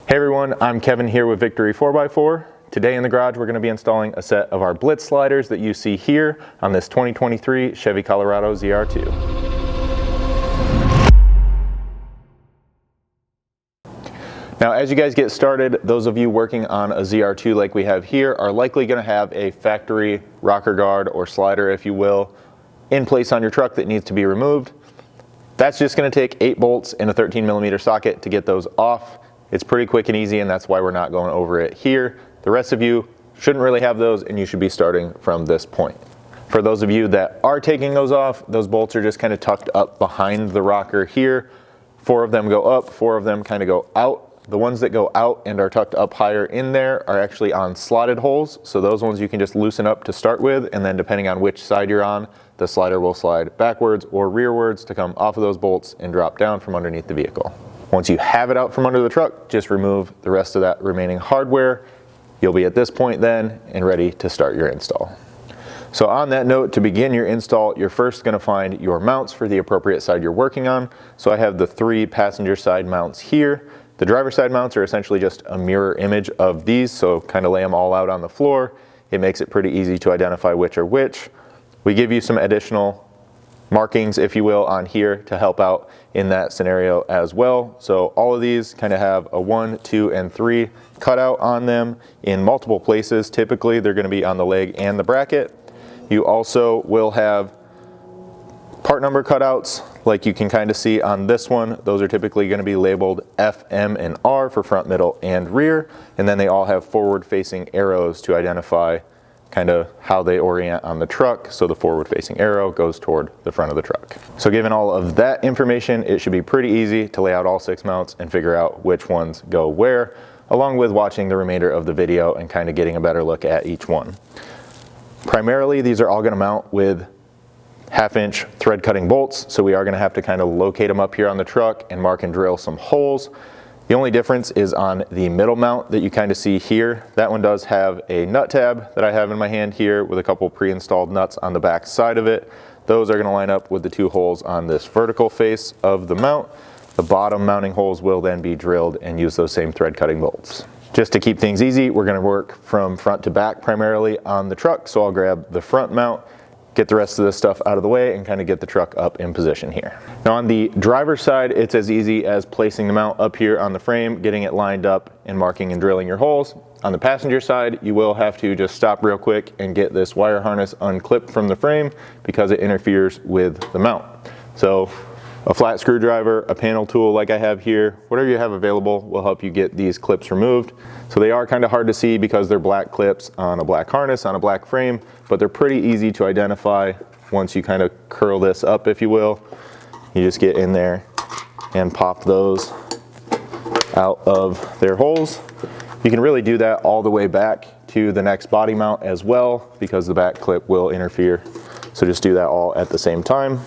Hey everyone, I'm Kevin here with Victory 4x4. Today in the garage we're going to be installing a set of our Blitz sliders that you see here on this 2023 Chevy Colorado ZR2. Now as you guys get started, those of you working on a ZR2 like we have here are likely going to have a factory rocker guard or slider, if you will, in place on your truck that needs to be removed. That's just going to take 8 bolts and a 13mm socket to get those off. It's pretty quick and easy, and that's why we're not going over it here. The rest of you shouldn't really have those, and you should be starting from this point. For those of you that are taking those off, those bolts are just kind of tucked up behind the rocker here. 4 of them go up, 4 of them kind of go out. The ones that go out and are tucked up higher in there are actually on slotted holes, so those ones you can just loosen up to start with, and then depending on which side you're on, the slider will slide backwards or rearwards to come off of those bolts and drop down from underneath the vehicle. Once you have it out from under the truck, just remove the rest of that remaining hardware. You'll be at this point then and ready to start your install. So on that note, to begin your install, you're first going to find your mounts for the appropriate side you're working on. So I have the 3 passenger side mounts here. The driver side mounts are essentially just a mirror image of these, so kind of lay them all out on the floor. It makes it pretty easy to identify which are which. We give you some additional markings, if you will, on here to help out in that scenario as well. So all of these kind of have a 1, 2, and 3 cutout on them in multiple places. Typically they're going to be on the leg and the bracket. You also will have part number cutouts like you can kind of see on this one. Those are typically going to be labeled F, M, and R for front, middle, and rear. And then they all have forward facing arrows to identify kind of how they orient on the truck. So the forward facing arrow goes toward the front of the truck. So given all of that information, it should be pretty easy to lay out all 6 mounts and figure out which ones go where, along with watching the remainder of the video and kind of getting a better look at each one. Primarily, these are all going to mount with 1/2-inch thread cutting bolts. So we are going to have to kind of locate them up here on the truck and mark and drill some holes. The only difference is on the middle mount that you kind of see here. That one does have a nut tab that I have in my hand here with a couple pre-installed nuts on the back side of it. Those are going to line up with the 2 holes on this vertical face of the mount. The bottom mounting holes will then be drilled and use those same thread cutting bolts. Just to keep things easy, we're going to work from front to back primarily on the truck. So I'll grab the front mount, get the rest of this stuff out of the way, and kind of get the truck up in position here. Now on the driver's side, it's as easy as placing the mount up here on the frame, getting it lined up, and marking and drilling your holes. On the passenger side, you will have to just stop real quick and get this wire harness unclipped from the frame because it interferes with the mount. So a flat screwdriver, a panel tool like I have here, whatever you have available will help you get these clips removed. So they are kind of hard to see because they're black clips on a black harness on a black frame, but they're pretty easy to identify once you kind of curl this up, if you will. You just get in there and pop those out of their holes. You can really do that all the way back to the next body mount as well because the back clip will interfere. So just do that all at the same time.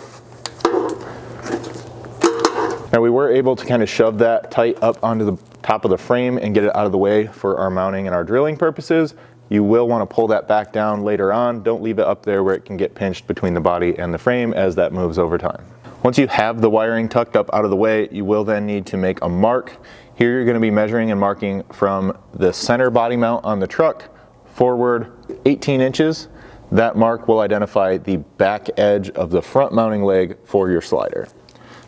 Now we were able to kind of shove that tight up onto the top of the frame and get it out of the way for our mounting and our drilling purposes. You will want to pull that back down later on. Don't leave it up there where it can get pinched between the body and the frame as that moves over time. Once you have the wiring tucked up out of the way, you will then need to make a mark. Here you're going to be measuring and marking from the center body mount on the truck forward 18 inches. That mark will identify the back edge of the front mounting leg for your slider.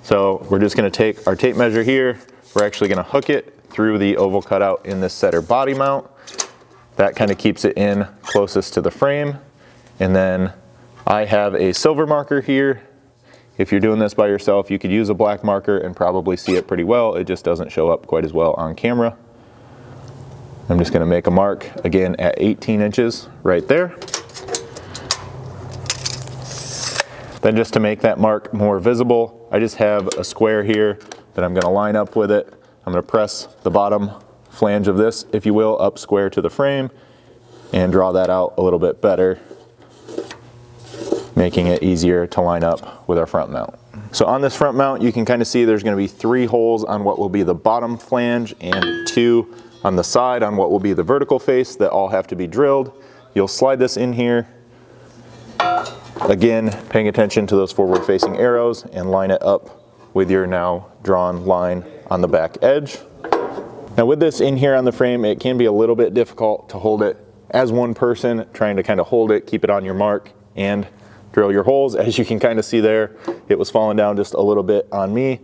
So we're just going to take our tape measure here. We're actually going to hook it through the oval cutout in this center body mount. That kind of keeps it in closest to the frame. And then I have a silver marker here. If you're doing this by yourself, you could use a black marker and probably see it pretty well. It just doesn't show up quite as well on camera. I'm just going to make a mark again at 18 inches right there. Then just to make that mark more visible, I just have a square here that I'm going to line up with it. I'm going to press the bottom flange of this, if you will, up square to the frame and draw that out a little bit better, making it easier to line up with our front mount. So on this front mount, you can kind of see there's going to be 3 holes on what will be the bottom flange and 2 on the side on what will be the vertical face that all have to be drilled. You'll slide this in here. Again, paying attention to those forward facing arrows and line it up with your now drawn line on the back edge. Now with this in here on the frame, it can be a little bit difficult to hold it as one person, trying to kind of hold it, keep it on your mark, and drill your holes. As you can kind of see there, it was falling down just a little bit on me.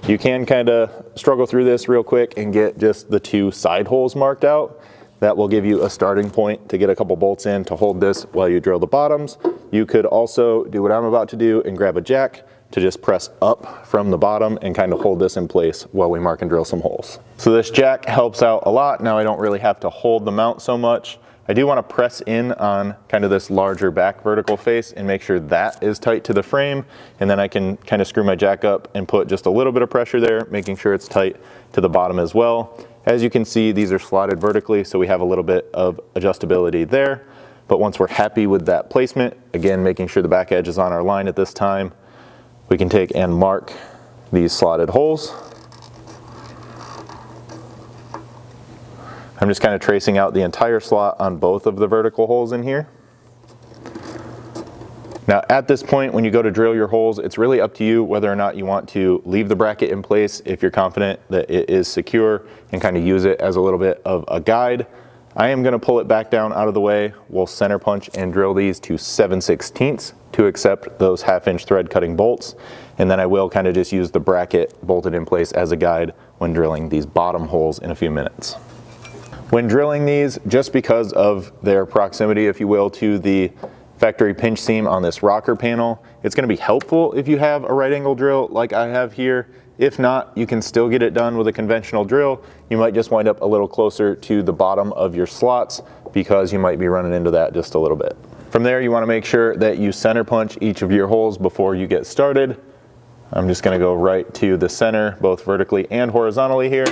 You can kind of struggle through this real quick and get just the 2 side holes marked out. That will give you a starting point to get a couple bolts in to hold this while you drill the bottoms. You could also do what I'm about to do and grab a jack to just press up from the bottom and kind of hold this in place while we mark and drill some holes. So this jack helps out a lot. Now I don't really have to hold the mount so much. I do want to press in on kind of this larger back vertical face and make sure that is tight to the frame, and then I can kind of screw my jack up and put just a little bit of pressure there, making sure it's tight to the bottom as well. As you can see, these are slotted vertically, so we have a little bit of adjustability there. But once we're happy with that placement, again, making sure the back edge is on our line at this time, we can take and mark these slotted holes. I'm just kind of tracing out the entire slot on both of the vertical holes in here. Now at this point, when you go to drill your holes, it's really up to you whether or not you want to leave the bracket in place if you're confident that it is secure and kind of use it as a little bit of a guide. I am going to pull it back down out of the way. We'll center punch and drill these to 7/16 to accept those 1/2-inch thread cutting bolts. And then I will kind of just use the bracket bolted in place as a guide when drilling these bottom holes in a few minutes. When drilling these, just because of their proximity, if you will, to the factory pinch seam on this rocker panel, it's going to be helpful if you have a right angle drill like I have here. If not, you can still get it done with a conventional drill. You might just wind up a little closer to the bottom of your slots because you might be running into that just a little bit. From there, you want to make sure that you center punch each of your holes before you get started. I'm just going to go right to the center, both vertically and horizontally here.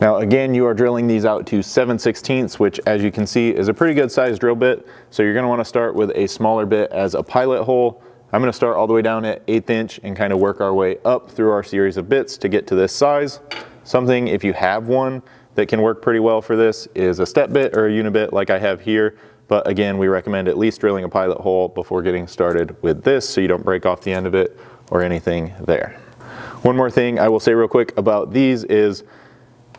Now again, you are drilling these out to 7/16, which as you can see is a pretty good sized drill bit. So you're going to want to start with a smaller bit as a pilot hole. I'm going to start all the way down at 1/8 inch and kind of work our way up through our series of bits to get to this size. Something, if you have one, that can work pretty well for this is a step bit or a unibit like I have here. But again, we recommend at least drilling a pilot hole before getting started with this so you don't break off the end of it or anything there. One more thing I will say real quick about these is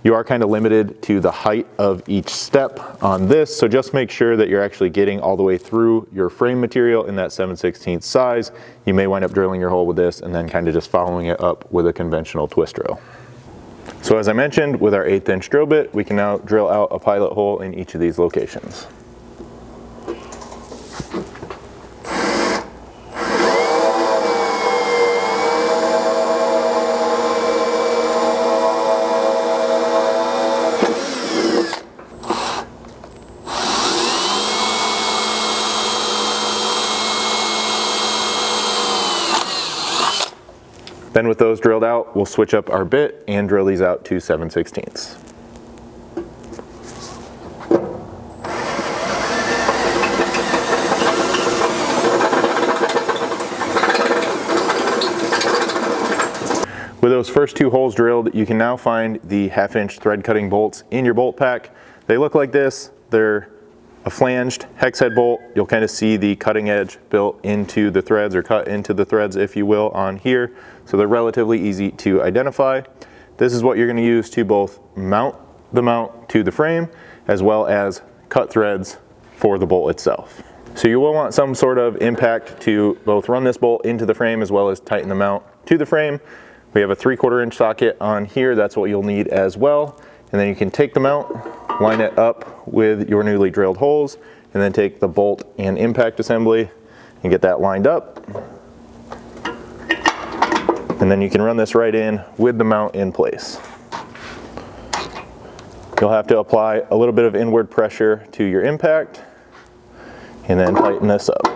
you are kind of limited to the height of each step on this, so just make sure that you're actually getting all the way through your frame material in that 7/16 size. You may wind up drilling your hole with this and then kind of just following it up with a conventional twist drill. So as I mentioned, with our 1/8 inch drill bit, we can now drill out a pilot hole in each of these locations. Then with those drilled out, we'll switch up our bit and drill these out to 7/16. With those first 2 holes drilled, you can now find the 1/2 inch thread cutting bolts in your bolt pack. They look like this. They're a flanged hex head bolt. You'll kind of see the cutting edge built into the threads, or cut into the threads if you will, on here. So they're relatively easy to identify. This is what you're going to use to both mount the mount to the frame as well as cut threads for the bolt itself. So you will want some sort of impact to both run this bolt into the frame as well as tighten the mount to the frame. We have a 3/4 inch socket on here. That's what you'll need as well. And then you can take the mount, line it up with your newly drilled holes, and then take the bolt and impact assembly and get that lined up. And then you can run this right in with the mount in place. You'll have to apply a little bit of inward pressure to your impact and then tighten this up.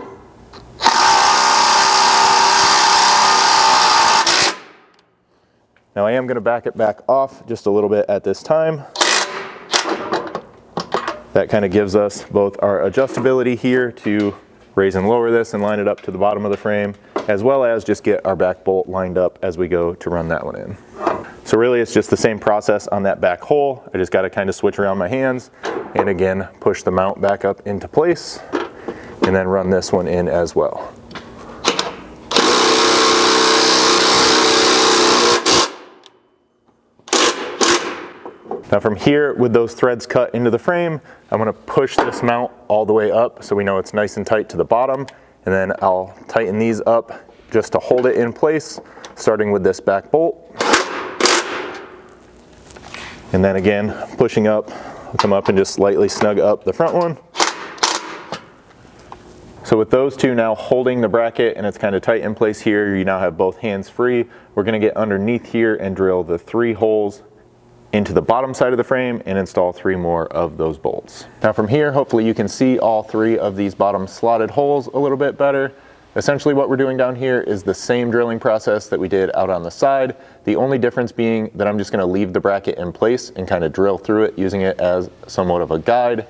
Now I am going to back it back off just a little bit at this time. That kind of gives us both our adjustability here to raise and lower this and line it up to the bottom of the frame, as well as just get our back bolt lined up as we go to run that one in. So really it's just the same process on that back hole. I just got to kind of switch around my hands and again push the mount back up into place and then run this one in as well. Now from here, with those threads cut into the frame, I'm gonna push this mount all the way up so we know it's nice and tight to the bottom, and then I'll tighten these up just to hold it in place, starting with this back bolt. And then again, pushing up, I'll come up and just slightly snug up the front one. So with those two now holding the bracket and it's kind of tight in place here, you now have both hands free. We're gonna get underneath here and drill the 3 holes into the bottom side of the frame and install 3 more of those bolts. Now from here, hopefully you can see all 3 of these bottom slotted holes a little bit better. Essentially what we're doing down here is the same drilling process that we did out on the side. The only difference being that I'm just gonna leave the bracket in place and kind of drill through it, using it as somewhat of a guide.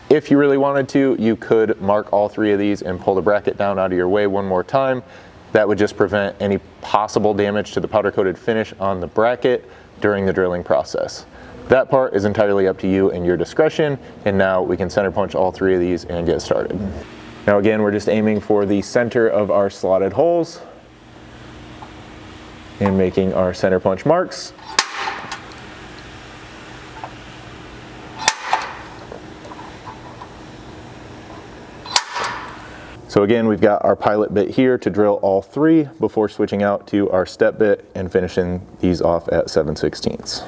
If you really wanted to, you could mark all 3 of these and pull the bracket down out of your way one more time. That would just prevent any possible damage to the powder coated finish on the bracket during the drilling process. That part is entirely up to you and your discretion, and now we can center punch all 3 of these and get started. Now again, we're just aiming for the center of our slotted holes and making our center punch marks. So again, we've got our pilot bit here to drill all 3 before switching out to our step bit and finishing these off at 7/16.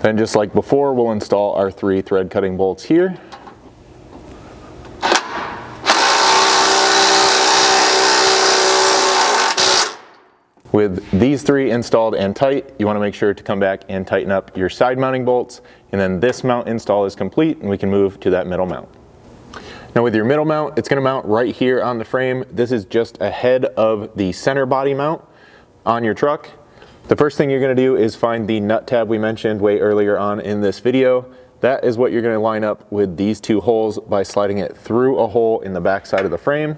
Then just like before, we'll install our 3 thread cutting bolts here. With these 3 installed and tight, you want to make sure to come back and tighten up your side mounting bolts, and then this mount install is complete and we can move to that middle mount. Now with your middle mount, it's going to mount right here on the frame. This is just ahead of the center body mount on your truck. The first thing you're going to do is find the nut tab we mentioned way earlier on in this video. That is what you're going to line up with these 2 holes by sliding it through a hole in the back side of the frame.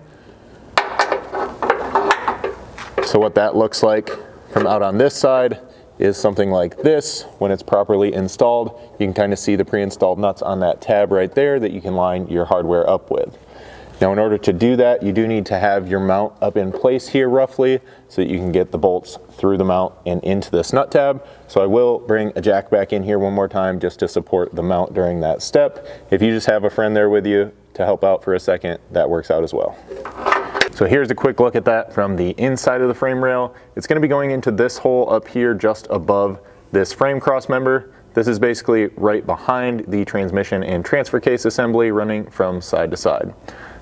So what that looks like from out on this side is something like this. When it's properly installed, you can kind of see the pre-installed nuts on that tab right there that you can line your hardware up with. Now in order to do that, you do need to have your mount up in place here roughly so that you can get the bolts through the mount and into this nut tab. So I will bring a jack back in here one more time just to support the mount during that step. If you just have a friend there with you to help out for a second, that works out as well. So here's a quick look at that from the inside of the frame rail. It's going to be going into this hole up here just above this frame cross member. This is basically right behind the transmission and transfer case assembly running from side to side.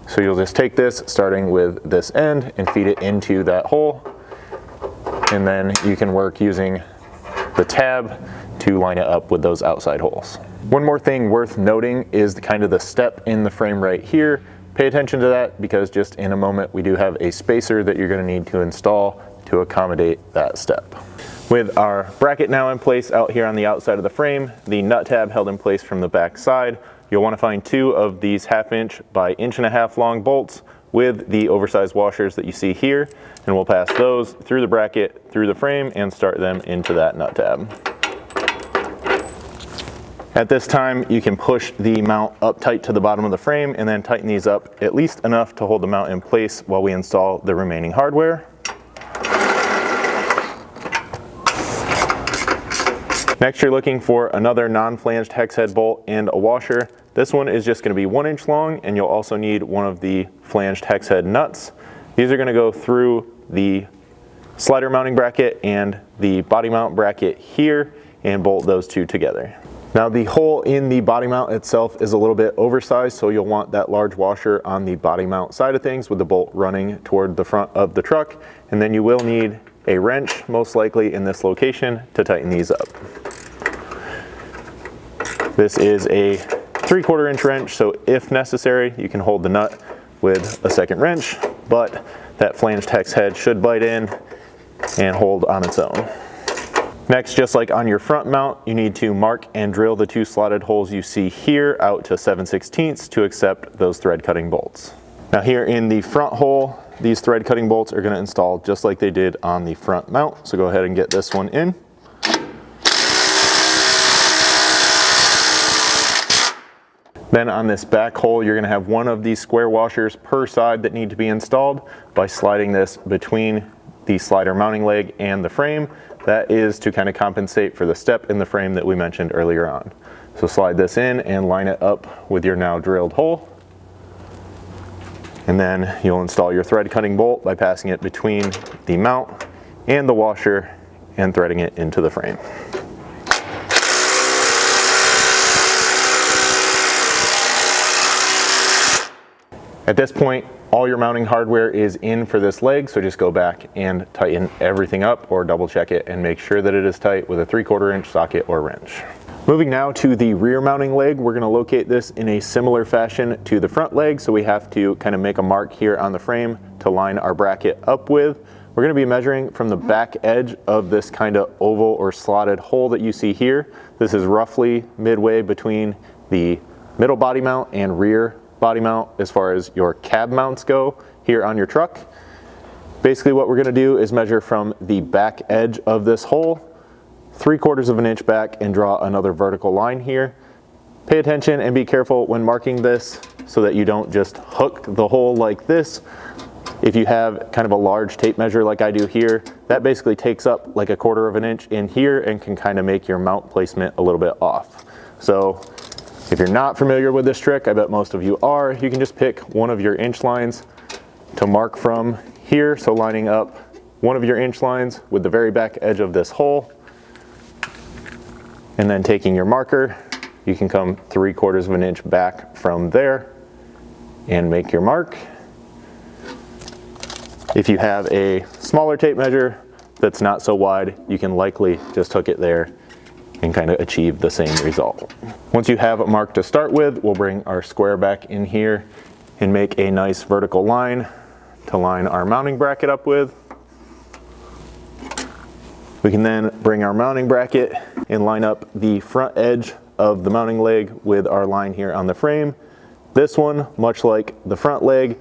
So you'll just take this starting with this end and feed it into that hole, and then you can work using the tab to line it up with those outside holes. One more thing worth noting is kind of the step in the frame right here. Pay attention to that because just in a moment we do have a spacer that you're going to need to install to accommodate that step. With our bracket now in place out here on the outside of the frame, the nut tab held in place from the back side, you'll want to find 2 of these 1/2 inch by 1.5 inch long bolts with the oversized washers that you see here, and we'll pass those through the bracket, through the frame, and start them into that nut tab. At this time, you can push the mount up tight to the bottom of the frame and then tighten these up at least enough to hold the mount in place while we install the remaining hardware. Next, you're looking for another non-flanged hex head bolt and a washer. This one is just going to be 1 inch long, and you'll also need one of the flanged hex head nuts. These are going to go through the slider mounting bracket and the body mount bracket here and bolt those 2 together. Now the hole in the body mount itself is a little bit oversized, so you'll want that large washer on the body mount side of things with the bolt running toward the front of the truck, and then you will need a wrench, most likely in this location, to tighten these up. This is a 3/4 inch wrench, so if necessary, you can hold the nut with a second wrench, but that flanged hex head should bite in and hold on its own. Next, just like on your front mount, you need to mark and drill the 2 slotted holes you see here out to 7/16 to accept those thread cutting bolts. Now here in the front hole, these thread cutting bolts are going to install just like they did on the front mount. So go ahead and get this one in. Then on this back hole, you're going to have one of these square washers per side that need to be installed by sliding this between the slider mounting leg and the frame. That is to kind of compensate for the step in the frame that we mentioned earlier on. So slide this in and line it up with your now drilled hole. And then you'll install your thread cutting bolt by passing it between the mount and the washer and threading it into the frame. At this point, all your mounting hardware is in for this leg, so just go back and tighten everything up or double check it and make sure that it is tight with a 3/4 inch socket or wrench. Moving now to the rear mounting leg, we're going to locate this in a similar fashion to the front leg, so we have to kind of make a mark here on the frame to line our bracket up with. We're going to be measuring from the back edge of this kind of oval or slotted hole that you see here. This is roughly midway between the middle body mount and rear body mount as far as your cab mounts go here on your truck. Basically what we're going to do is measure from the back edge of this hole 3/4 inch back and draw another vertical line here. Pay attention and be careful when marking this so that you don't just hook the hole like this. If you have kind of a large tape measure like I do here, that basically takes up like 1/4 inch in here and can kind of make your mount placement a little bit off. So if you're not familiar with this trick, I bet most of you are, you can just pick one of your inch lines to mark from here. So lining up one of your inch lines with the very back edge of this hole, and then taking your marker, you can come 3/4 inch back from there and make your mark. If you have a smaller tape measure that's not so wide, you can likely just hook it there and kind of achieve the same result. Once you have a mark to start with, we'll bring our square back in here and make a nice vertical line to line our mounting bracket up with. We can then bring our mounting bracket and line up the front edge of the mounting leg with our line here on the frame. This one, much like the front leg,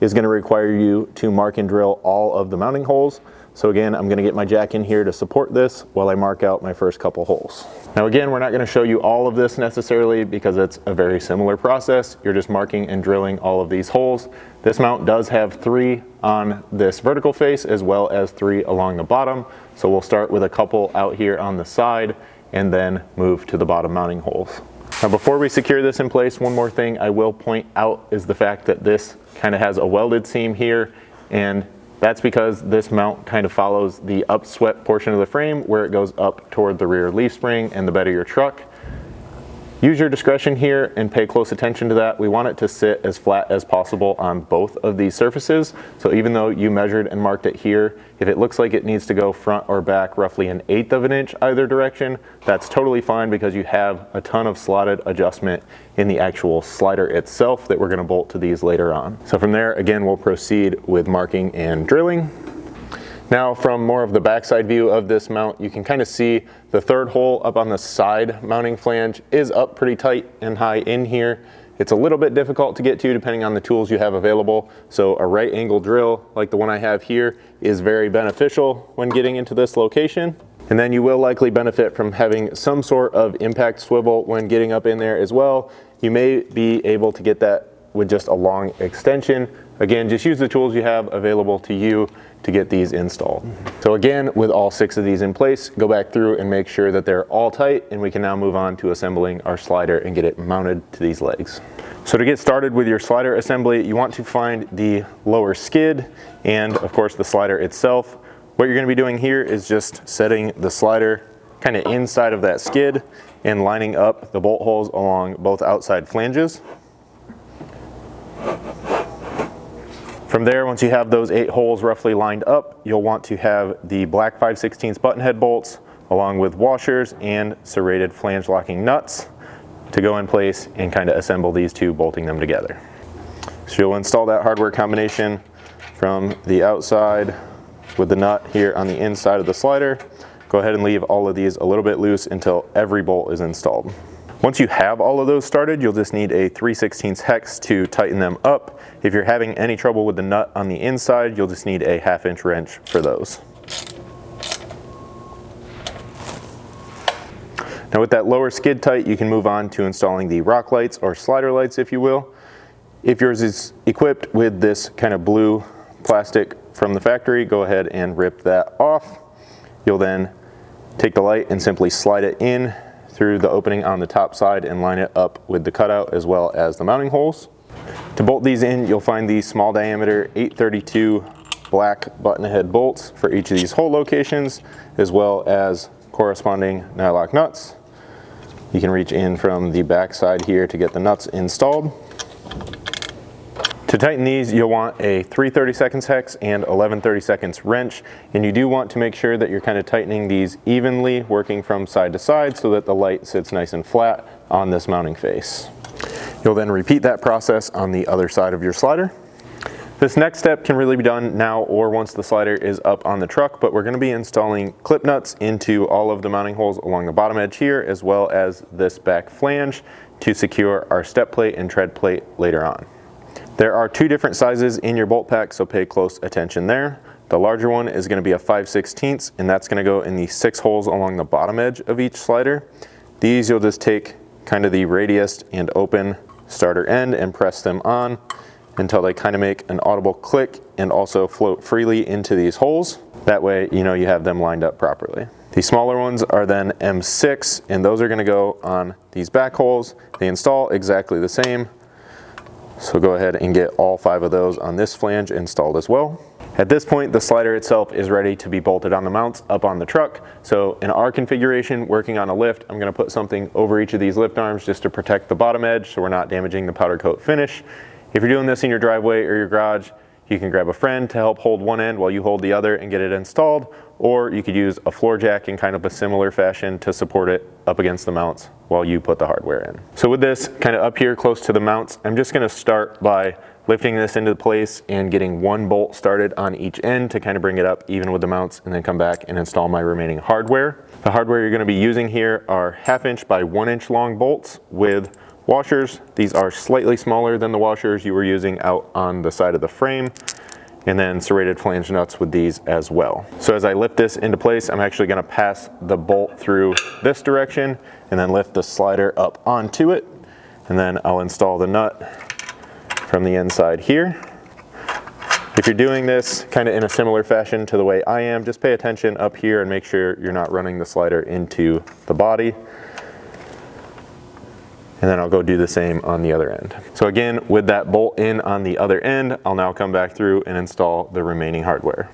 is going to require you to mark and drill all of the mounting holes. So again, I'm going to get my jack in here to support this while I mark out my first couple holes. Now again, we're not going to show you all of this necessarily because it's a very similar process. You're just marking and drilling all of these holes. This mount does have 3 on this vertical face as well as 3 along the bottom. So we'll start with a couple out here on the side and then move to the bottom mounting holes. Now before we secure this in place, one more thing I will point out is the fact that this kind of has a welded seam here, and that's because this mount kind of follows the upswept portion of the frame where it goes up toward the rear leaf spring and the bed of your truck. Use your discretion here and pay close attention to that. We want it to sit as flat as possible on both of these surfaces. So even though you measured and marked it here, if it looks like it needs to go front or back roughly 1/8 inch either direction, that's totally fine because you have a ton of slotted adjustment in the actual slider itself that we're going to bolt to these later on. So from there, again, we'll proceed with marking and drilling. Now from more of the backside view of this mount, you can kind of see the third hole up on the side mounting flange is up pretty tight and high in here. It's a little bit difficult to get to depending on the tools you have available. So a right angle drill like the one I have here is very beneficial when getting into this location. And then you will likely benefit from having some sort of impact swivel when getting up in there as well. You may be able to get that with just a long extension. Again, just use the tools you have available to you to get these installed. So again, with all 6 of these in place, go back through and make sure that they're all tight, and we can now move on to assembling our slider and get it mounted to these legs. So to get started with your slider assembly, you want to find the lower skid and of course the slider itself. What you're going to be doing here is just setting the slider kind of inside of that skid and lining up the bolt holes along both outside flanges. From there, once you have those 8 holes roughly lined up, you'll want to have the black 5/16 button head bolts along with washers and serrated flange locking nuts to go in place and kind of assemble these two, bolting them together. So you'll install that hardware combination from the outside with the nut here on the inside of the slider. Go ahead and leave all of these a little bit loose until every bolt is installed. Once you have all of those started, you'll just need a 3/16 hex to tighten them up. If you're having any trouble with the nut on the inside, you'll just need a 1/2 inch wrench for those. Now with that lower skid tight, you can move on to installing the rock lights or slider lights, if you will. If yours is equipped with this kind of blue plastic from the factory, go ahead and rip that off. You'll then take the light and simply slide it in through the opening on the top side and line it up with the cutout as well as the mounting holes. To bolt these in, you'll find these small diameter 832 black button head bolts for each of these hole locations, as well as corresponding nylock nuts. You can reach in from the back side here to get the nuts installed. To tighten these, you'll want a 3/32 hex and 11/32 wrench, and you do want to make sure that you're kind of tightening these evenly, working from side to side so that the light sits nice and flat on this mounting face. You'll then repeat that process on the other side of your slider. This next step can really be done now or once the slider is up on the truck, but we're going to be installing clip nuts into all of the mounting holes along the bottom edge here, as well as this back flange to secure our step plate and tread plate later on. There are 2 different sizes in your bolt pack, so pay close attention there. The larger one is going to be a 5/16, and that's going to go in the 6 holes along the bottom edge of each slider. These you'll just take kind of the radius and open starter end and press them on until they kind of make an audible click and also float freely into these holes. That way you know you have them lined up properly. The smaller ones are then M6, and those are going to go on these back holes. They install exactly the same. So go ahead and get all 5 of those on this flange installed as well. At this point, the slider itself is ready to be bolted on the mounts up on the truck. So in our configuration, working on a lift, I'm going to put something over each of these lift arms just to protect the bottom edge so we're not damaging the powder coat finish. If you're doing this in your driveway or your garage, you can grab a friend to help hold one end while you hold the other and get it installed, or you could use a floor jack in kind of a similar fashion to support it up against the mounts while you put the hardware in. So with this kind of up here close to the mounts, I'm just going to start by lifting this into place and getting 1 bolt started on each end to kind of bring it up even with the mounts, and then come back and install my remaining hardware. The hardware you're going to be using here are 1/2 inch by 1 inch long bolts with washers. These are slightly smaller than the washers you were using out on the side of the frame, and then serrated flange nuts with these as well. So as I lift this into place, I'm actually going to pass the bolt through this direction and then lift the slider up onto it, and then I'll install the nut from the inside here. If you're doing this kind of in a similar fashion to the way I am, just pay attention up here and make sure you're not running the slider into the body. And then I'll go do the same on the other end. So again, with that bolt in on the other end, I'll now come back through and install the remaining hardware.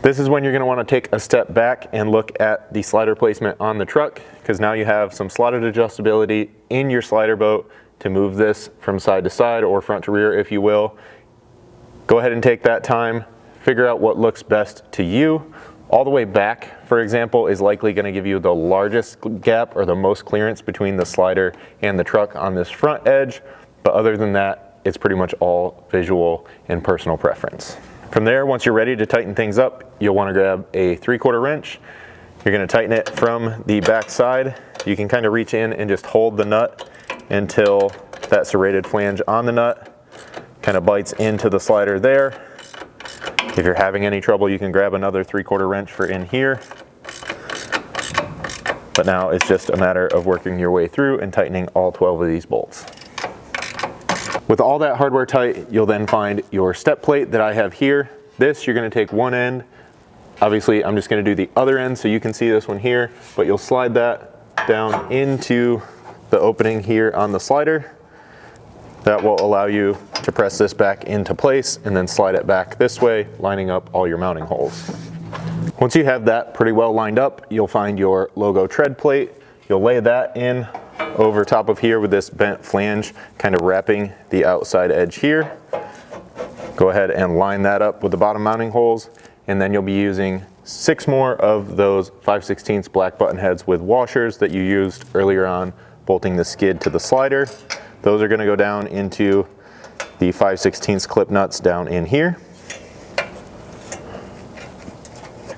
This is when you're going to want to take a step back and look at the slider placement on the truck, because now you have some slotted adjustability in your slider boat to move this from side to side or front to rear, if you will. Go ahead and take that time, figure out what looks best to you. All the way back, for example, is likely going to give you the largest gap or the most clearance between the slider and the truck on this front edge. But other than that, it's pretty much all visual and personal preference. From there, once you're ready to tighten things up, you'll want to grab a 3/4 wrench. You're going to tighten it from the back side. You can kind of reach in and just hold the nut until that serrated flange on the nut kind of bites into the slider there. If you're having any trouble, you can grab another 3/4 wrench for in here. But now it's just a matter of working your way through and tightening all 12 of these bolts. With all that hardware tight, you'll then find your step plate that I have here. This, you're going to take one end. Obviously, I'm just going to do the other end so you can see this one here, but you'll slide that down into the opening here on the slider. That will allow you to press this back into place and then slide it back this way, lining up all your mounting holes. Once you have that pretty well lined up, you'll find your logo tread plate. You'll lay that in over top of here with this bent flange kind of wrapping the outside edge here. Go ahead and line that up with the bottom mounting holes, and then you'll be using 6 more of those 5/16 black button heads with washers that you used earlier on bolting the skid to the slider. Those are going to go down into the 5/16 clip nuts down in here.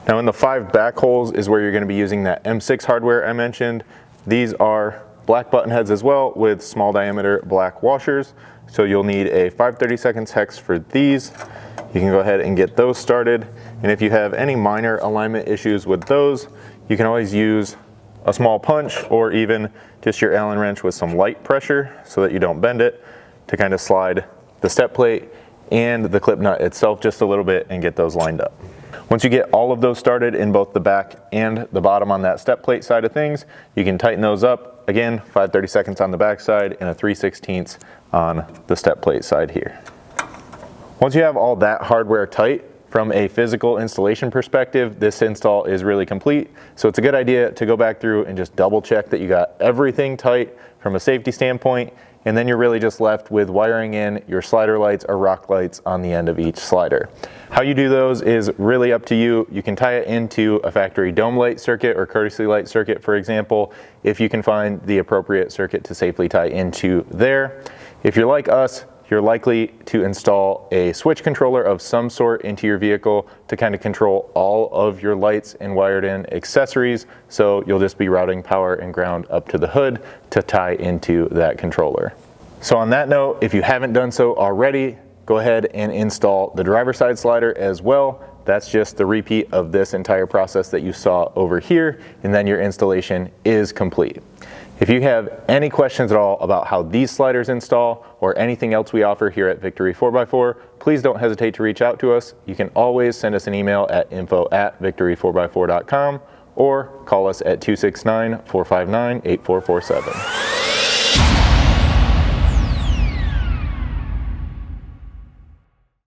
Now in the 5 back holes is where you're going to be using that M6 hardware I mentioned. These are black button heads as well with small diameter black washers. So you'll need a 5/32 hex for these. You can go ahead and get those started. And if you have any minor alignment issues with those, you can always use a small punch or even just your Allen wrench with some light pressure so that you don't bend it, to kind of slide the step plate and the clip nut itself just a little bit and get those lined up. Once you get all of those started in both the back and the bottom on that step plate side of things, you can tighten those up. Again, 5/32 on the back side and a 3/16 on the step plate side here. Once you have all that hardware tight, from a physical installation perspective, this install is really complete. So it's a good idea to go back through and just double check that you got everything tight from a safety standpoint, and then you're really just left with wiring in your slider lights or rock lights on the end of each slider. How you do those is really up to you. You can tie it into a factory dome light circuit or courtesy light circuit, for example, if you can find the appropriate circuit to safely tie into there. If you're like us, you're likely to install a switch controller of some sort into your vehicle to kind of control all of your lights and wired in accessories. So you'll just be routing power and ground up to the hood to tie into that controller. So on that note, if you haven't done so already, go ahead and install the driver's side slider as well. That's just the repeat of this entire process that you saw over here, and then your installation is complete. If you have any questions at all about how these sliders install or anything else we offer here at Victory 4x4, please don't hesitate to reach out to us. You can always send us an email at info@victory4x4.com or call us at 269-459-8447.